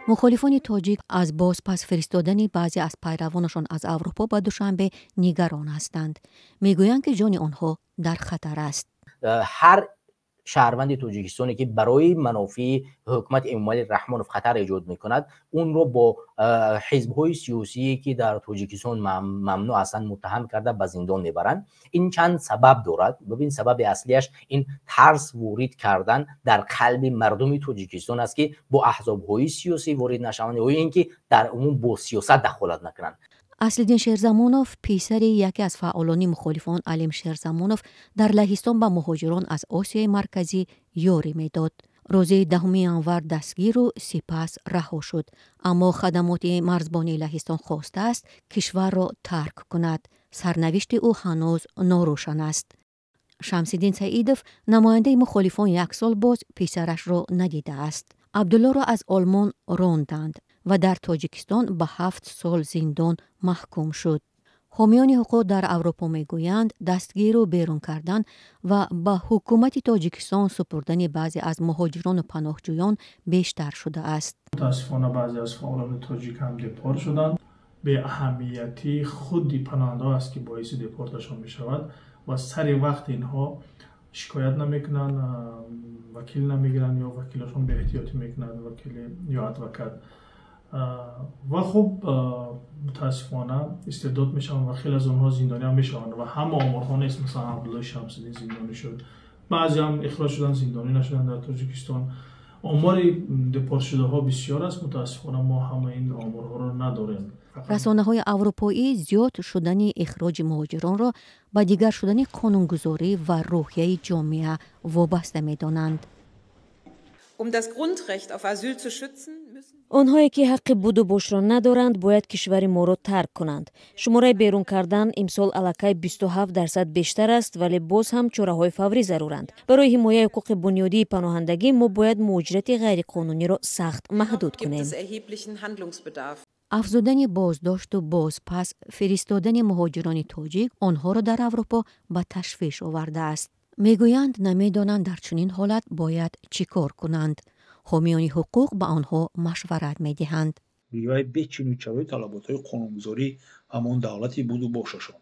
مخالفان تاجیک از بازپس فرستادن بعضی از پیروانشان از اروپا به دوشنبه نگران هستند. میگویند که جان آنها در خطر است. هر شهروند تاجیکستانی که برای منافع حکومت امامعلی رحمانوف خطر ایجاد میکند، اون رو با حزب‌های سیاسی که در تاجیکستان ممنوع هستند متهم کرده به زندان میبرند. این چند سبب دارد. ببین، سبب اصلیش این ترس وارد کردن در قلب مردم تاجیکستان است که با احزاب‌های سیاسی وارد نشوند و اینکه در عموم با سیاست دخالت نکنند. اصلدین شیرزمانوف، پسر یکی از فعالان مخالفان علیم شیرزمانوف، در لهستان به مهاجران از آسیای مرکزی یاری میداد. روز 10 ژانویه دستگیر و سپس رها شد، اما خدمات مرزبانی لهستان خواسته است کشور را ترک کند. سرنوشت او هنوز ناروشن است. شمس‌الدین سعیدوف، نماینده مخالفان، یک سال باز پسرش را ندیده است. عبدالله را از آلمان راندند و در تاجیکستان به 7 سال زندان محکوم شد. حامیان حقوق در اروپا میگویند دستگیر و بیرون کردن و به حکومت تاجیکستان سپردن بعضی از مهاجران و پناهجویان بیشتر شده است. متاسفانه بعضی از فعالان تاجیک هم دپورت شدند. به اهمیتی خود پناهنده است که باعث دپورتشان می شود و سر وقت اینها شکایت نمیکنن، وکیل نمیگیرن یا وکیلشون به احتیاطی میکنن، وکیل یا ادوکات. و خب متاسفانه استبداد میشن و خیلی از اونها زندانی هم میشن و همه آمارها نیست. مثلا عبدالله شمس‌الدین زندانی شد، بعضی هم اخراج شدن، زندانی نشدن. در تاجیکستان آمار دپورت شده ها بسیار است. متاسفانه ما همه این آمارها رو نداریم. رسانه‌های اروپایی زیاد شدن اخراج مهاجران را به دیگر شدن قانونگذاری و روحیه جامعه وابسته می‌دانند. آنهایی که حق بود و باش را ندارند باید کشور ما را ترک کنند. شماره بیرون کردن امسال الکی 27% بیشتر است، ولی باز هم چاره‌های فوری ضرورند. برای حمایت حقوق بنیادی پناهندگی ما باید مهاجرت غیر قانونی را سخت محدود کنیم. افزودن بازداشت و بازپس فرستادن مهاجران تاجیک آنها را در اروپا به تشویش آورده است. میگویند نمیدانند در چنین حالت باید چی کار کنند. حامیان حقوق به آنها مشورت میدهند. بیاید بچینید چرای طلبات‌های قانونگذاری همان دولتی بود و باششون.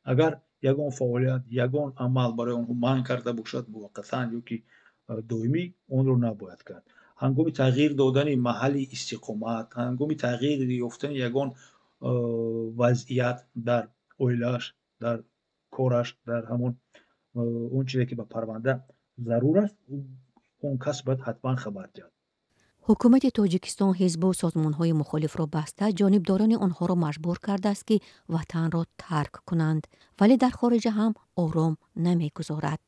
اگر یگان فعالیت، یگان عمل برای آنها منع کرده باشد موقتا یا که دائمی، اون رو نباید کرد. هنگام تغییر دادن محل استقامت، هنگام تغییر یافتن یگان وضعیت در اویلش، در کارش، در همون اون چیزی که به پرونده ضرور است، اون کس باید حتما خبر دهد. حکومت تاجیکستان حزب و سازمان‌های مخالف را بسته جانبداران آنها را مجبور کرده است که وطن را ترک کنند، ولی در خارج هم آرام نمی‌گذارد.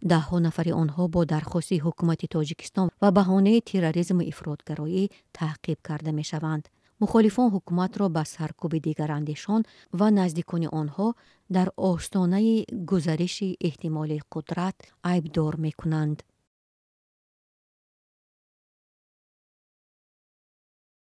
10 نفر آنها با درخواست حکومت تاجیکستان و بهانه تروریسم و افراطگرایی تعقیب کرده می‌شوند. مخالفان حکومت را به سرکوب دیگر اندیشان و نزدیکان آنها در آستانه گزارش احتمال قدرت عیبدار می‌کنند.